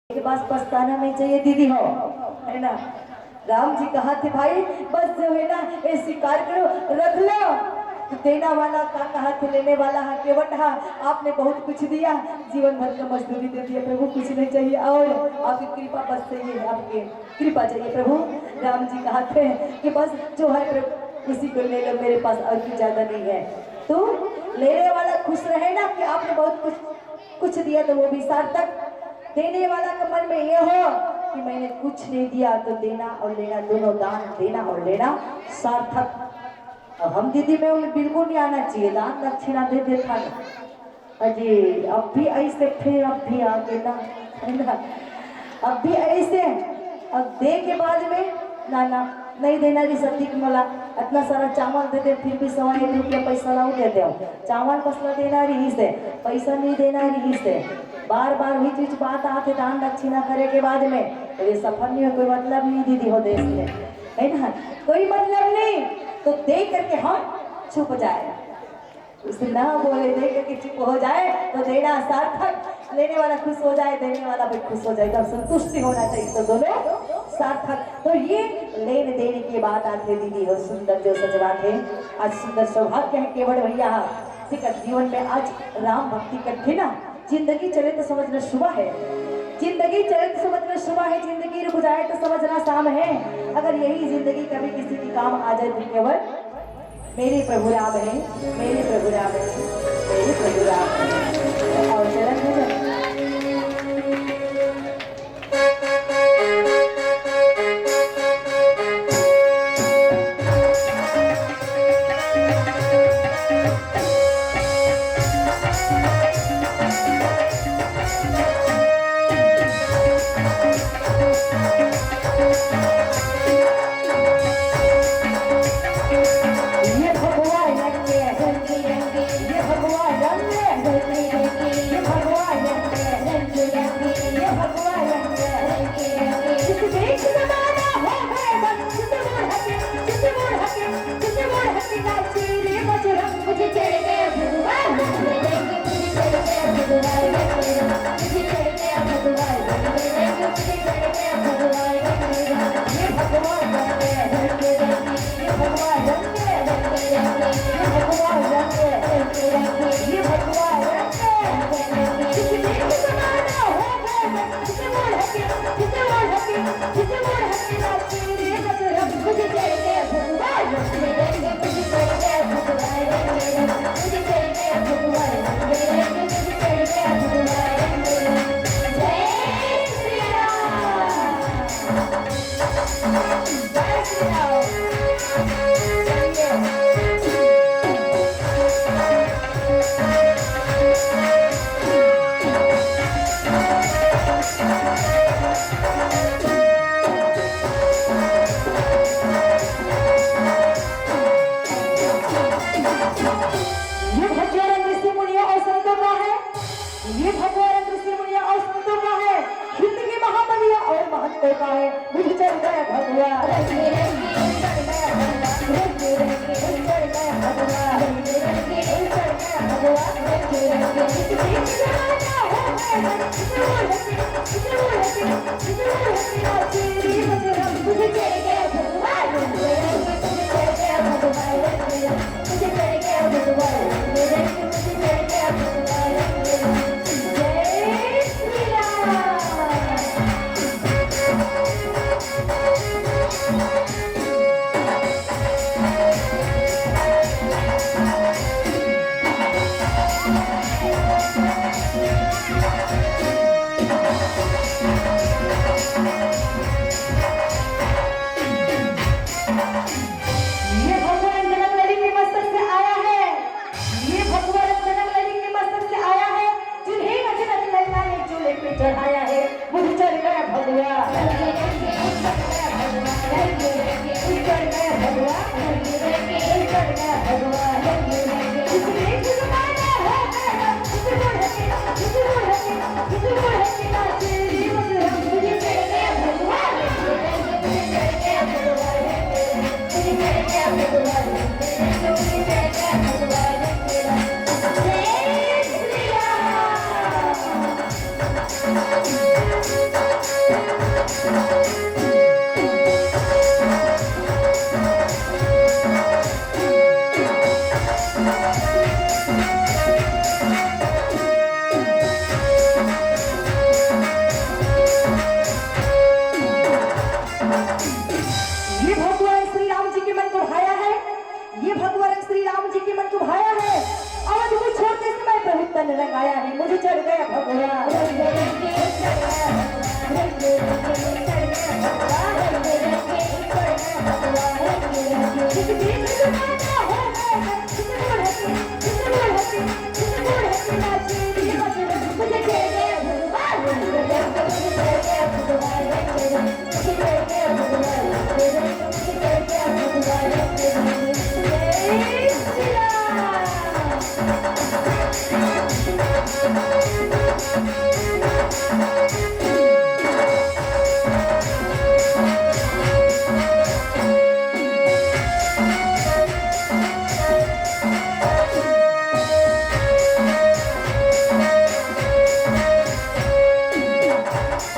के पास पछताना नहीं चाहिए दीदी हो, है ना। राम जी कहा थे भाई बस जो है ना ये स्वीकार करो रख लो, तो देना वाला का कहा थे लेने वाला है केवट है। आपने बहुत कुछ दिया, जीवन भर का मजदूरी दे दिया प्रभु, कुछ नहीं चाहिए और आपकी कृपा बस चाहिए, आपकी कृपा चाहिए प्रभु। राम जी कहा थे कि बस जो है प्रभु उसी को ले लो, मेरे पास और कुछ ज्यादा नहीं है। तो लेने वाला खुश रहे ना कि आपने बहुत कुछ दिया, तो वो भी सार्थक। देने वाला का मन में ये हो कि मैंने कुछ नहीं दिया, तो देना और लेना दोनों, दान देना और लेना सार्थक। अब हम दीदी में उन्हें बिल्कुल नहीं आना चाहिए, दान दक्षिणा दे देता अजी अब भी ऐसे, फिर अब भी आगे ना, है ना। अब भी ऐसे, अब दे के बाद में ना नहीं देना जी सतीक मला इतना सारा चावल देते फिर भी 1.25 रुपया पैसा लाओ देते हो, चावल पसला देना रही से, पैसा नहीं देना रही से, बार बार वही चीज बात आते दान दक्षिणा करे के बाद में, तो ये सफल नहीं हो, कोई मतलब नहीं दीदी हो देश में, है ना, कोई मतलब नहीं। तो दे करके हम छुप जाए, उसे ना बोले दे करके चुप हो जाए तो देना सार्थक, लेने वाला खुश हो जाए देने वाला भी खुश हो जाए, तो संतुष्टि होना चाहिए, तो दोनों सार्थक। तो ये लेने देने की बात आती है दीदी हो, सुंदर जो सजवात है। आज सुंदर सौभाग्य है केवल भैया जीवन में आज राम भक्ति करके ना, जिंदगी चले तो समझना शुभ है, जिंदगी चले तो समझना शुभ है, जिंदगी रुक जाए तो समझना शाम है। अगर यही जिंदगी कभी किसी की काम आ जाए तो केवल मेरे प्रभु राम है, मेरे प्रभु राम है, मेरे प्रभु राम है। और चरण भजन का है, मुझे चल गया चढ़ाया है, मुझे चढ़ गया भगवा, Thank you.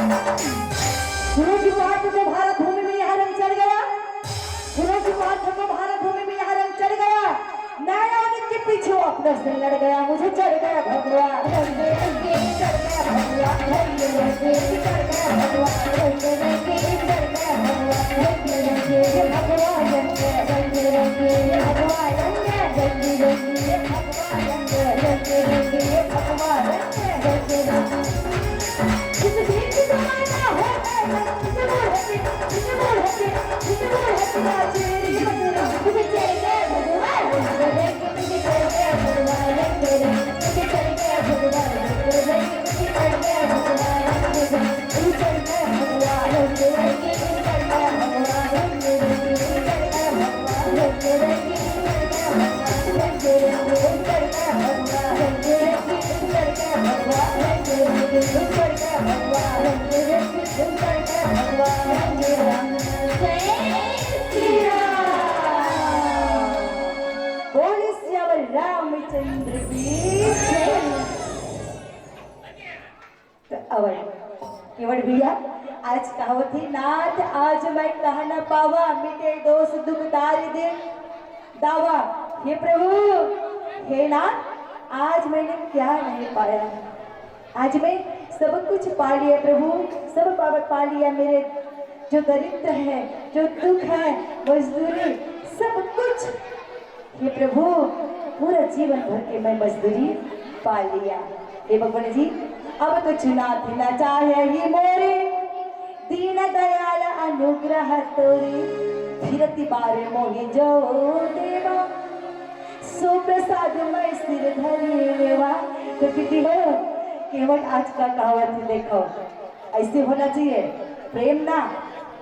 गुरु की बात को भारत भूमि में यहाँ रंग चढ़ गया। गुरु की बात को भारत भूमि में यहाँ रंग चढ़ गया। नारायण के पीछे अपने से लड़ गया, मुझे चढ़ गया भगवान, चढ़ गया भगवान, चढ़ गया भगवान, भगवान रामचंद्र की केवल भैया आज कहावत थी नाथ आज मैं कह न पावा मिटे दोष दुख तारी दिन दावा। हे प्रभु हे नाथ आज मैंने क्या नहीं पाया, आज मैं सब कुछ पा लिया प्रभु, सब पा लिया। मेरे जो दरिद्र है, जो दुख है, मजदूरी सब कुछ हे प्रभु पूरा जीवन भर के मैं मजदूरी पा लिया। हे भगवान जी अब तो चुना थिना चाहे ही मोरे दीन दयाल अनुग्रह तोरी फिरती बारे मोहि जो देवा सुप्रसाद मैं सिर धरी लेवा। तो कितनी हो केवल आज का कहावत देखो ऐसे होना चाहिए प्रेम ना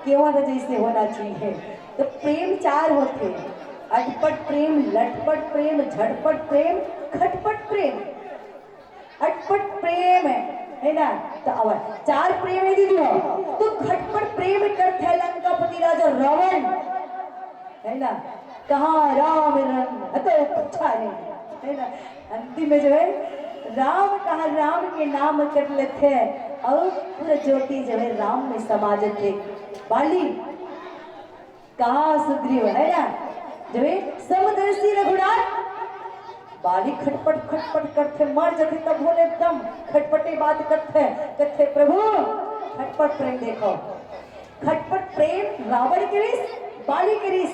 केवल जैसे होना चाहिए। तो प्रेम चार होते अटपट प्रेम, लटपट प्रेम, झटपट प्रेम, खटपट प्रेम। अटपट प्रेम है ना तो अब चार प्रेम है दीदी हो तो खटपट प्रेम करते लंकापति राजा रावण है ना कहाँ राम रंग तो अच्छा नहीं है ना। अंतिम में जो है राम कहा राम के नाम कर लेते और पूरा ज्योति जो है राम में समाज थे। बाली कहा सुग्रीव है ना जो है समदर्शी रघुनाथ बाली खटपट खटपट करते मर जाते तब बोले एकदम खटपटे बात करते प्रभु खटपट प्रेम देखो। खटपट प्रेम रावण के रिस बाली के रिस।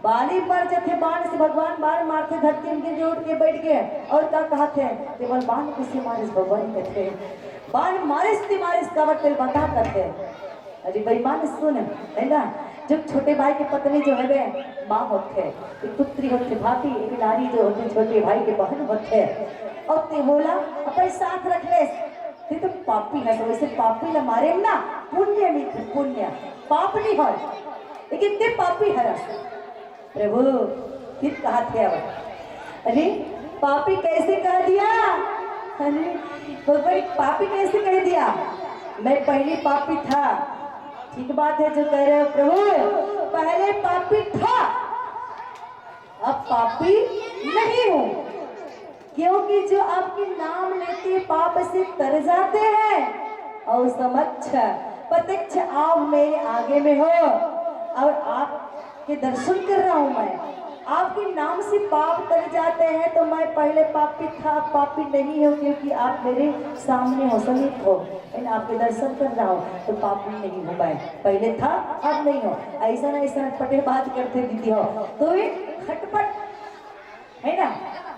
बाली मर जाते बाण से भगवान बाण मारते धरती उनके जोड़ के बैठ गए और क्या कहा थे केवल बाण किसी मारिस भगवान कहते बाण मारिस कावट तेल बता करते। अरे बेईमान सुन है ना जब छोटे भाई की पत्नी जो है वे माँ होते एक पुत्री होते भाभी एक नारी जो होते छोटे भाई के बहन होते और ते बोला अपने साथ रख ले ते तो पापी है तो वैसे पापी न मारे ना पुण्य मित्र पुण्य पाप नहीं हो लेकिन ते पापी हरा प्रभु फिर कहा थे अब अरे पापी कैसे कह दिया अरे भगवान पापी कैसे कह दिया मैं पहले पापी था। ठीक बात है जो कह रहे हो प्रभु पहले पापी था अब पापी नहीं हूँ क्योंकि जो आपके नाम लेते पाप से तर जाते हैं और समक्ष प्रत्यक्ष आप मेरे आगे में हो और आपके दर्शन कर रहा हूँ मैं आपके नाम से पाप कर जाते हैं तो मैं पहले पापी था पापी नहीं हूँ क्योंकि आप मेरे सामने हो समीप हो आपके दर्शन कर रहा हूँ तो पापी नहीं हूँ मैं पहले था अब नहीं हो। ऐसा ना ऐसा खटपटे बात करते दीदी हो तो ये खटपट है ना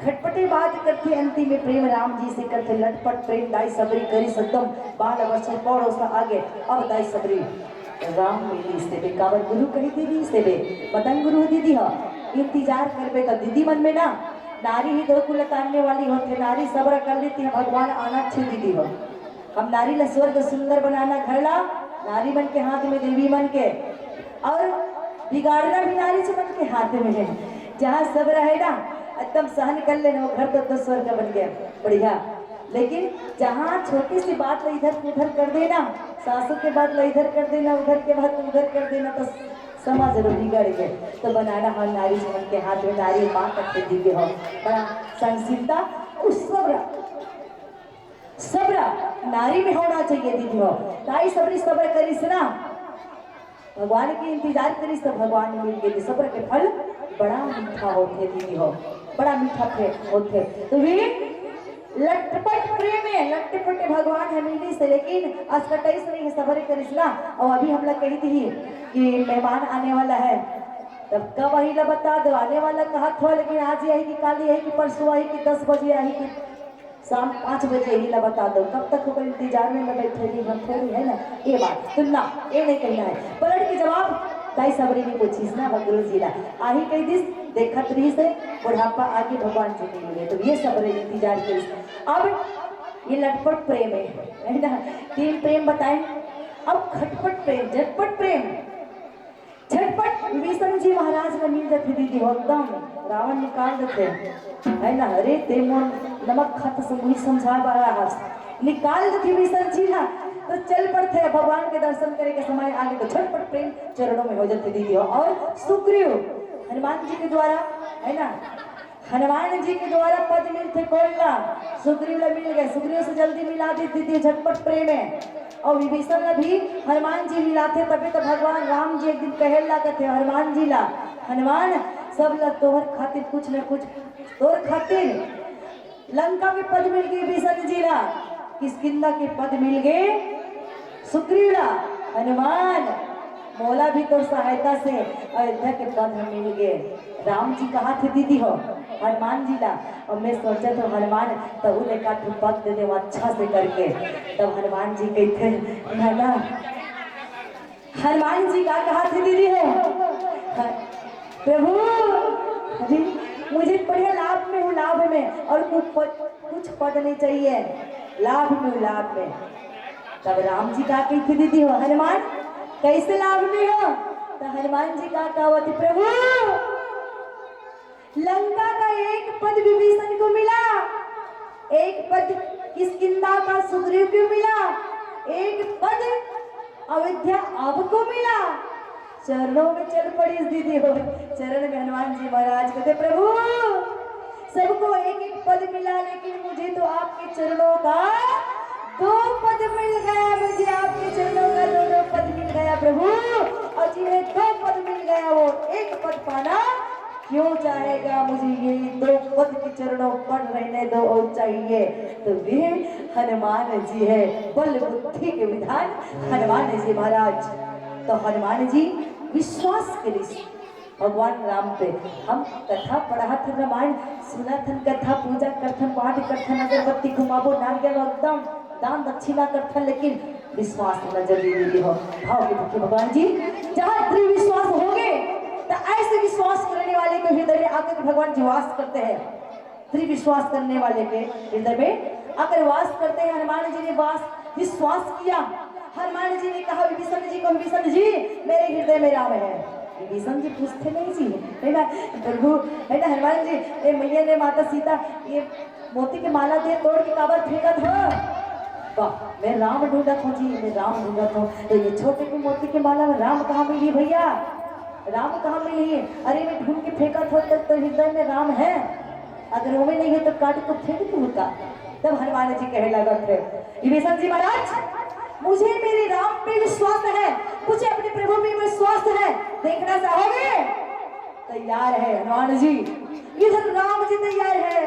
खटपटे बात करते अंतिम में प्रेम राम जी से करते लटपट प्रेम दाई सबरी करी सदम बाल वर्ष पौड़ो सा आगे अब दाई सबरी राम मिली से बे कावर गुरु कही दीदी से बे पतंग गुरु दीदी हो इंतजार करबे तो दीदी मन में ना नारी ही दो कुल तानने वाली होते नारी सब्र कर लेती है भगवान आना अच्छी दीदी हो। हम नारी ला स्वर्ग सुंदर बनाना घर ला नारी मन के हाथ में देवी मन के और बिगाड़ना भी नारी से मन के हाथ में है। जहाँ सब्र है ना एकदम सहन कर लेना वो घर तो स्वर्ग बन गया बढ़िया। लेकिन जहाँ छोटी सी बात ला इधर उधर कर देना सासू के बाद ला इधर कर देना उधर के बाद उधर कर देना तो समाज बिगड़ गए। तो बनाना हम नारी जीवन के हाथ में नारी माँ करते दिव्य हो बड़ा संसीलता उस सब्र सब्र नारी में होना चाहिए दीदी हो। ताई सबरी सब्र करीस ना, भगवान के इंतजार करीस तो भगवान मिल गए। सब्र के फल बड़ा मीठा होते दीदी हो, बड़ा मीठा होते। तो वे लटपट प्रेम है, लटपट भगवान है मिलने से, लेकिन असकटाई से नहीं सब्र करीस ना। और अभी हम लोग कही थी कि मेहमान आने वाला है, तब कब वही ला बता दो, आने वाला कहा था, लेकिन आज यही कि कल यही कि परसों आई कि 10 बजे आई कि शाम 5 बजे यही ला बता दो। कब तक होकर इंतजार में मैं बैठेगी, हम थोड़ी है ना। ये बात सुनना, ये नहीं कहना है। पलट के जवाब ताई सबरी ने पूछीस ना गुरु जी ला, आही कई दिस देखत रही से बुढ़ापा आगे भगवान जी ने मिले। तो ये सबरे इंतजार करी। अब ये लटपट प्रेम है ना, 3 प्रेम बताएं। अब खटपट प्रेम, झटपट प्रेम। झटपट विभीषण जी महाराज का मिल जाते दीदी हो, एकदम रावण निकाल देते है ना। अरे ते मोन नमक खत से मुझे समझा रहा, निकाल देते विभीषण जी ना। तो चल पड़ते भगवान के दर्शन करे के समय आगे, तो झटपट प्रेम चरणों में हो जाते दीदी हो। और सुग्रीव हनुमान जी के द्वारा है ना, हनुमान जी के द्वारा पद मिलते कौन ला, सुग्रीव ला मिल गए। सुग्रीव से जल्दी मिला दी दीदी, झटपट प्रेम है। और विभीषण ने भी हनुमान जी मिलाते, तभी तो भगवान राम जी एक दिन कहल ला कहते हनुमान जी ला, हनुमान सब ला तोहर खातिर कुछ न कुछ, तोहर खातिर लंका के पद मिल गए विभीषण जी ला, किष्किंधा के पद मिल गए सुग्रीव ला। हनुमान मौला भी तो सहायता से अयोध्या के पद मिल गए। राम जी कहा थे दीदी हो हनुमान जी ला, और मैं सोचा तो हनुमान तो उन्हें का पद दे दे अच्छा से करके। तब हनुमान जी कहते ना, हनुमान जी का कहा थे दीदी हो, प्रभु जी मुझे बढ़िया लाभ में हूँ, लाभ में, और कुछ पद नहीं चाहिए, लाभ में हूँ, लाभ में। तब राम जी का कहते दीदी हो हनुमान कैसे लाभ में हो। तो हनुमान जी का कहा थी, प्रभु लंका का एक पद विभीषण को मिला, एक पद किष्किंधा का सुग्रीव को मिला, एक पद अयोध्या आपको मिला। चरणों में चल पड़ी दीदी हो, चरण में हनुमान जी महाराज कहते प्रभु सबको एक एक पद मिला, लेकिन मुझे तो आपके चरणों का 2 पद मिल गया, मुझे आपके चरणों का 2 पद मिल गया प्रभु। और जिन्हें 2 पद मिल गया वो 1 पद पाना क्यों चाहेगा, मुझे यही 2 पद के चरणों पर रहने दो और चाहिए। तो वे हनुमान जी है, बल बुद्धि के विधान हनुमान जी महाराज। तो हनुमान जी विश्वास करी भगवान राम पे। हम कथा पढ़ा था, रामायण सुना थन, कथा पूजा करथन, पाठ करथन, अगरबत्ती घुमाबो, नारियल एकदम दान दक्षिणा करथन, लेकिन विश्वास होना जरूरी हो। भाव के भूखे भगवान जी जहाँ दृढ़ विश्वास हो गए, तो ऐसे विश्वास करने वाले के हृदय में आकर भगवान जी वास करते हैं। दृढ़ विश्वास करने वाले के हृदय में आकर वास करते हैं। हनुमान जी ने विश्वास किया। हनुमान जी ने कहा विभीषण जी को, विभीषण जी मेरे हृदय में राम है। विभीषण जी पूछते नहीं जी है ना प्रभु, है ना हनुमान जी, ये मैया ने माता सीता ये मोती के माला दे तोड़ के काबर फेंका था, वाह मैं राम ढूंढत हूँ जी, मैं राम ढूंढत हूँ। तो ये छोटे के मोती के माला में राम कहाँ मिली भैया, राम कहाँ मिली है। अरे मैं ढूंढ के फेंका था, तो हृदय में राम है, अगर वो में नहीं है तो काट को फेंक दूँ का। तब हनुमान जी कहे लगा थे विभीषण जी महाराज मुझे मेरे राम पे विश्वास है, मुझे अपने प्रभु पे विश्वास है, देखना चाहोगे। तैयार है हनुमान जी, इधर राम जी तैयार है।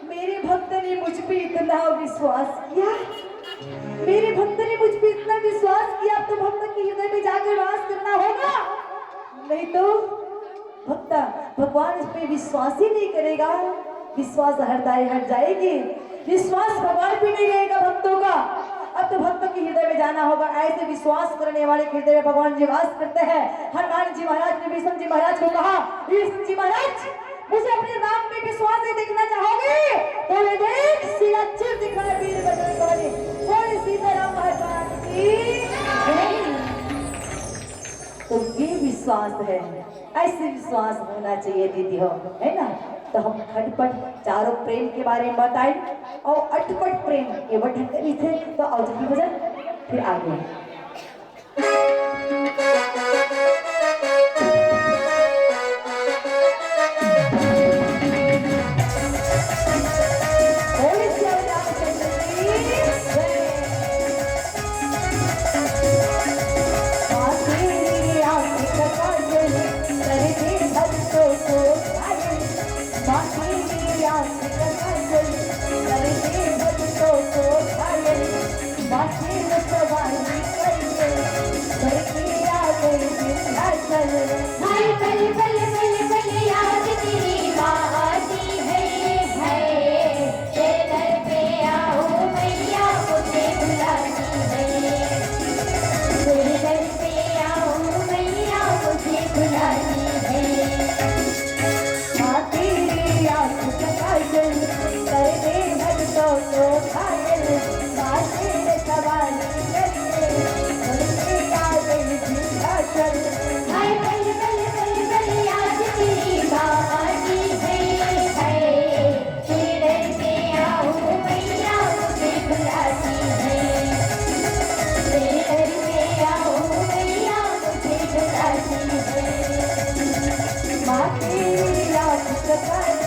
मेरे भक्त ने मुझ पे इतना विश्वास किया, मेरे भक्त ने मुझ पे इतना विश्वास किया, तो भक्त के हृदय में जाकर वास करना होगा, नहीं तो भक्त भगवान इस पे विश्वास ही नहीं करेगा, विश्वास हृदय हट जाएगी, विश्वास भगवान पे नहीं रहेगा भक्तों का। अब तो भक्तों के हृदय में जाना होगा। ऐसे विश्वास करने वाले के हृदय में भगवान जी वास करते हैं। हनुमान जी महाराज ने विभीषण जी महाराज को कहा, विभीषण जी महाराज मुझे अपने राम पे विश्वास है, देखना चाहोगे तो मैं देख सियाचिर दिखाए वीर बजरंग बली, बोले सीताराम भगवान की। तो ये विश्वास है, ऐसे विश्वास होना चाहिए दीदी हो, है ना। तो हम खटपट चारों प्रेम के बारे में बताएं, और अटपट प्रेम ये बटन करी थे। तो आओ जल्दी भजन फिर आगे। बोले श्री रामचंद्र जी सवारी करके घर की आ गई विंध्याचल। हाय पल पल पल पल याद तेरी बाती है तेरे दर पे आओ मैया मुझे बुलाती है तेरे दर पे आओ मैया मुझे बुलाती है। माँ तेरी आँख का काजल कर दे भक्तों को घायल। माँ तेरे सवारी करके घर की आ गई विंध्याचल। हाय पल पल पल पल याद तेरी बाती है तेरे दर पे आओ मैया मुझे बुलाती है तेरे दर पे आओ मैया मुझे बुलाती है। माँ तेरी आँख का काजल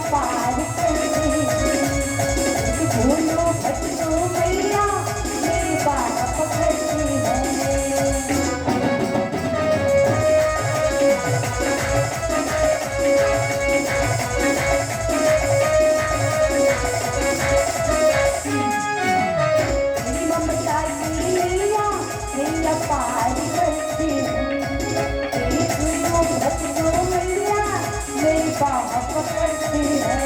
पार करती भूलो भटको मैया मेरी बात पकड़ती है। मेरी ममता की नैया नैया पार करती तेरी भूलो भटको मैया मेरी बात पकड़ती है।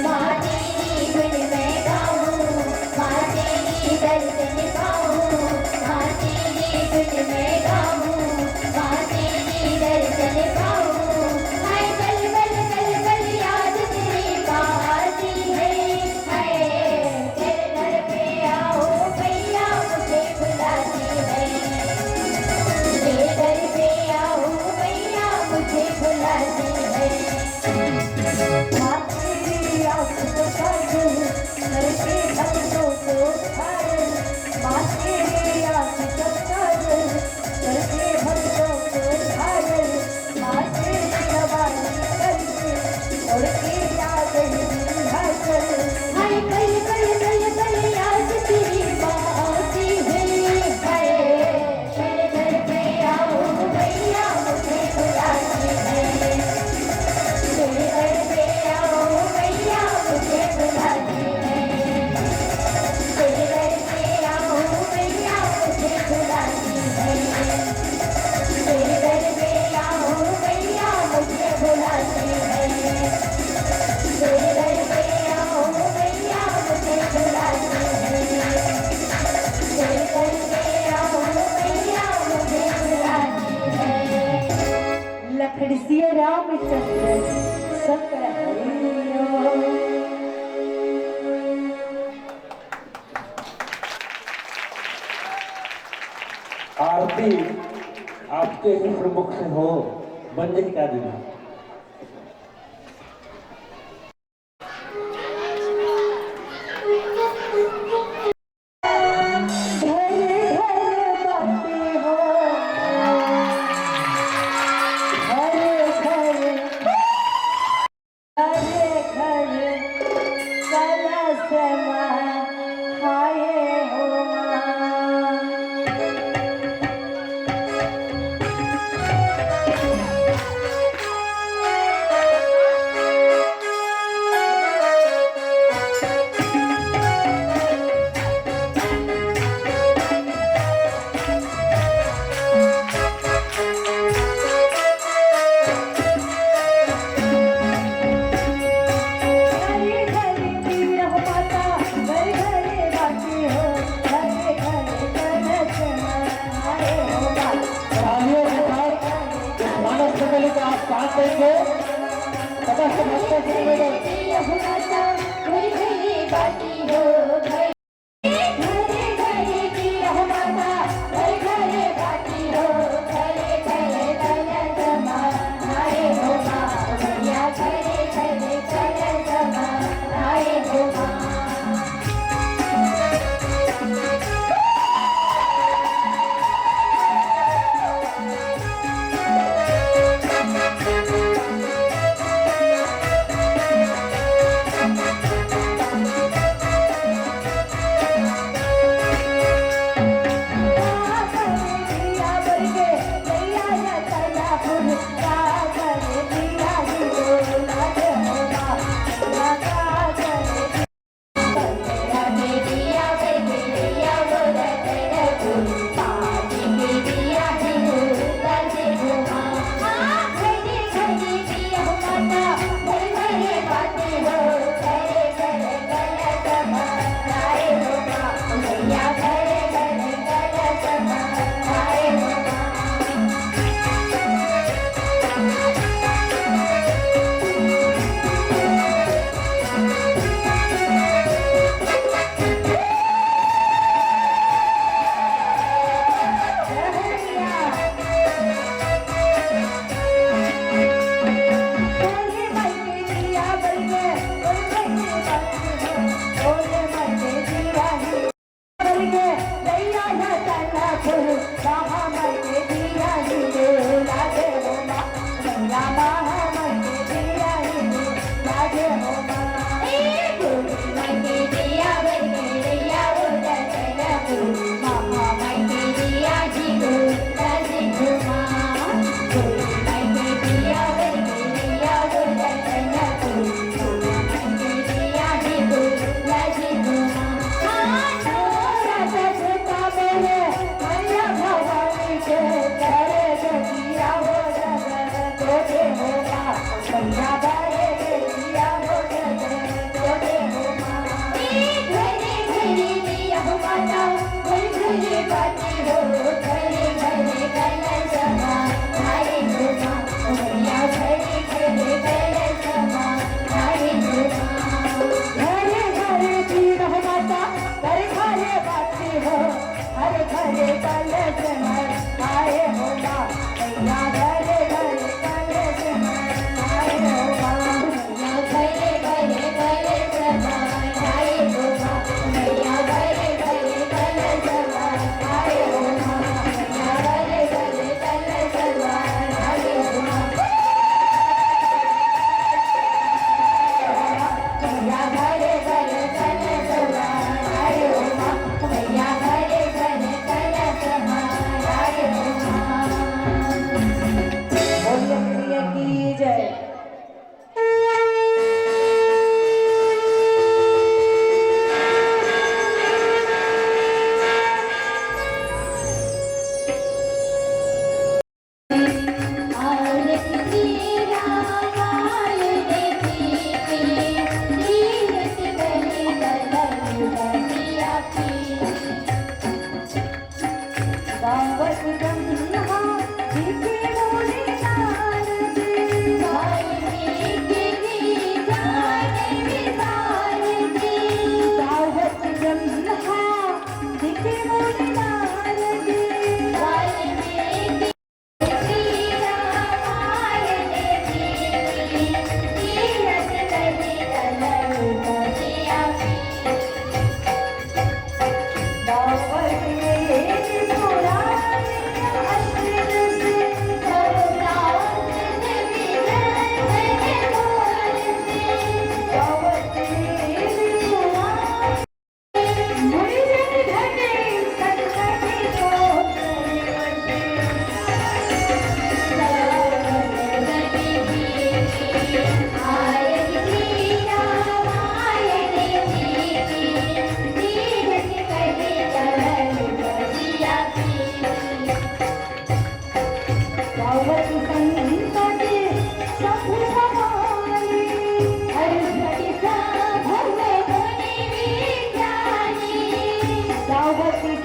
माँ तेरी गुण मैं गाऊं माँ तेरी दर्शन पाऊं माँ तेरी गुण मैं गाऊं माँ तेरी दर्शन पाऊं। हाय पल पल पल पल याद तेरी बाती है तेरे दर पे आओ मैया मुझे बुलाती है तेरे दर पे आओ मैया मुझे बुलाती है। माँ तेरी आँख को काजल करके भक्तों को घायल। माँ तेरी आँख को काजल करके भक्तों को घायल। माँ तेरी सवारी करके उड़ के आ गई विंध्याचल। हाय पल पल पल पल याद तेरी बाती है तेरे दर पे आओ मैया मुझे बुलाती है तेरे दर पे आओ मैया मुझे बुलाती है तेरे दर पे आओ मैया मुझे बुलाती है तेरे दर पे आओ मैया मुझे बुलाती है तेरे दर पे आओ मैया मुझे बुलाती है तेरे दर पे आओ मैया मुझे बुलाती है। लखड़ सिया रामचंद्र शंकर हरिओ। आरती आपके ही प्रमुख से हो मंजिल क्या देना। घर घर कलश समान हाय हो माँ। घरे घरे पीर हो माता, घरे घरे बाटी हो, घरे घरे कलश मनाए हो माँ। तालियों के साथ इस मानव मंडली का आप साथ देंगे तथा समस्त श्रीमें पीर हो माता, घरे घरे बाटी हो, घरे घरे पीर हो माता, घरे घरे बाटी हो, घरे घरे कलश मनाए हो माँ। मैया घरे घरे कलश मनाए हो माँ।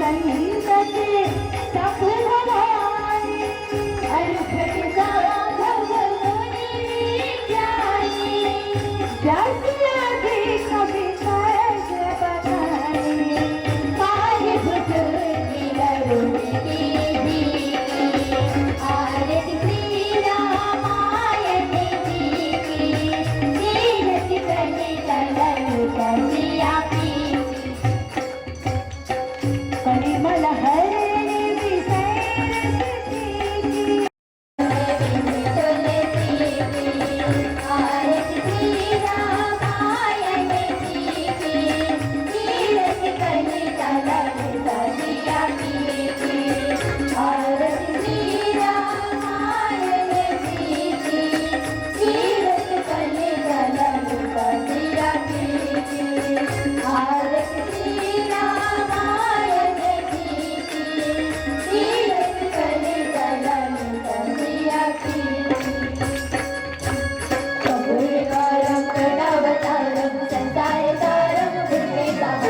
संतति सब भवानी अनघट साधव मुनि ज्ञानी व्यास आदि कवि सहज बखानी साहिब तुलसी अरुण की आरती श्री रामायण जी की तीरथ करने चलन करिया की परिमल हरे विषय आरती श्री रामायण जी की तीरथ करने चलन करिया की आरती श्री रामायण जी की तीरथ करने चलन करिया की आरती श्री रामायण जी की तीरथ करने चलन करिया की कपूरकारं प्रणवतारं संसारसारं भुजगेन्द्रं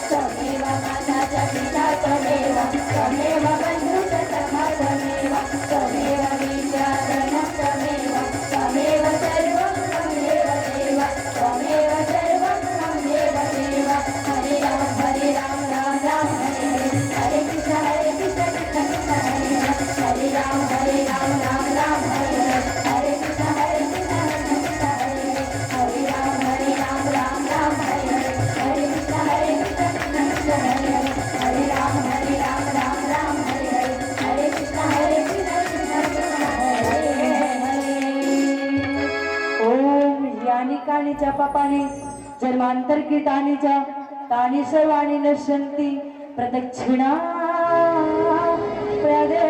त्वमेव माता च पिता त्वमेव त्वमेव बन्धुश्च सखा त्वमेव त्वमेव विद्याधनं त्वमेव त्वमेव सर्वं त्वमेव देव त्वमेव सर्वं त्वमेव देव हरे राम राम राम हरे कृष्ण कृष्ण कृष्ण हरे राम राम राम हरे कृष्ण कृष्ण कृष्ण हरे राम राम राम हरे कृष्ण कृष्ण कृष्ण हरे राम राम हरे कृष्ण कृष्ण ओम यानिकानीच्या पापाने जन्मांतर कीटानीच्या तानी सर्वाणी नश्यन्ति प्रदक्षिणा प्रदे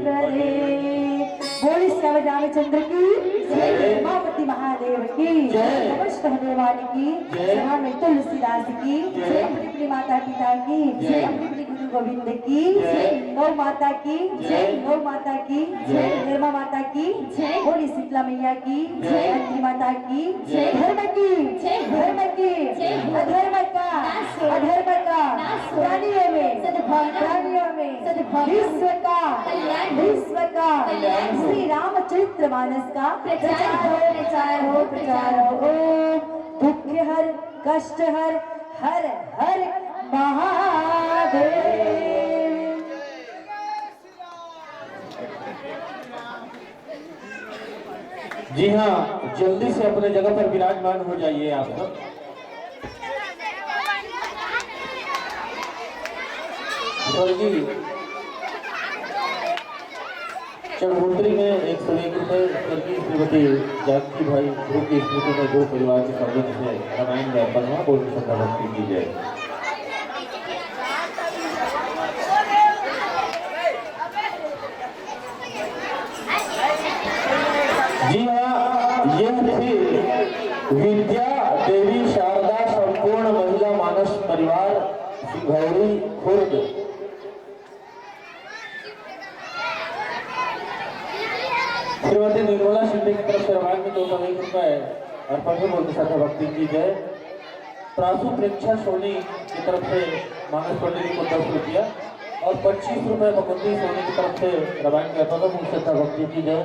प्रदे बोली श्री रामचंद्र की जय उमापति महादेव की जय नमस्ते हनुमान की जय हमें तुलसीदास की जय अपनी माता पिता की जय अपनी गुरु गोविंद की जय गौ माता की जय गौ माता की जय निर्मा माता की जय बोली शीतला मैया की जय अग्नि माता की जय धर्म की अधर्म का प्राणियों में विश्व का श्री रामचरित्र मानस का प्रचार हो ओम दुख हर कष्ट हर हर हर महादेव। जी हाँ, जल्दी से अपने जगह पर विराजमान हो जाइए आप सब। स्वर्गीय चरमोत्री में 101 रुपये, स्वर्गीय श्रीमती जानकी भाई ध्रुव की स्मृति में 2 परिवार के सौजन्य से रामायण व्यापन हुआ। बोल श्रद्धा भक्ति की जय। जी हाँ, यह थी विद्या देवी शारदा संपूर्ण महिला मानस परिवार सिंघौरी खुर्द। श्रीमती निर्मला शिंदे की तरफ से रामायण में 201 रुपये और परम बोलते श्रद्धा भक्ति की जय। प्रासु प्रेक्षा सोनी की तरफ से मानस पंडित को 10 रुपया और 25 रुपये भगवती सोनी की तरफ से रामायण के परम श्रद्धा भक्ति की जय।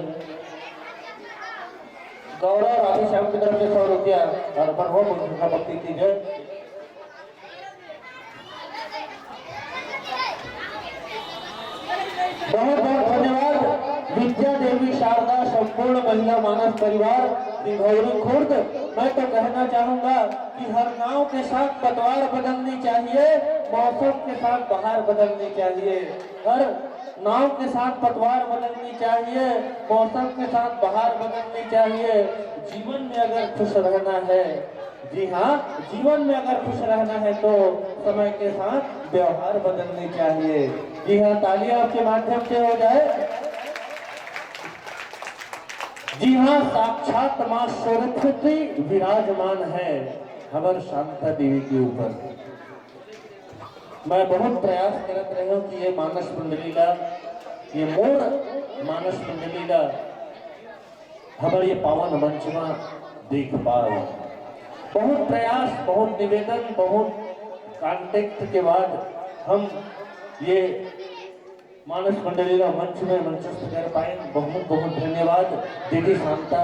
गौरव राधे श्याम की तरफ से 100 रुपया और परम श्रद्धा भक्ति की जय। बहुत बहुत धन्यवाद विद्या देवी शारदा संपूर्ण महिला मानस परिवार सिंघौरी खुर्द। मैं तो कहना चाहूंगा कि हर गांव के साथ पतवार बदलनी चाहिए, मौसम के साथ बहार बदलनी चाहिए। हर नाव के साथ पतवार बदलनी चाहिए, मौसम के साथ बहार बदलनी चाहिए। जीवन में अगर खुश रहना है, जी हाँ, जीवन में अगर खुश रहना है तो समय के साथ व्यवहार बदलने चाहिए। जी हाँ, तालियां आपके माध्यम से हो जाए। जी हाँ, साक्षात मां सरस्वती विराजमान है हमारे शांता देवी के ऊपर। मैं बहुत प्रयास करत रहे हूँ कि ये मानस मंडली ला, ये मोर मानस मंडली ला हमारे ये पावन मंच में देख पाओ। बहुत प्रयास, बहुत निवेदन, बहुत कांटेक्ट के बाद हम ये मानस मंडली का मंच में मंचस्थ कर पाए। बहुत बहुत धन्यवाद दीदी शांता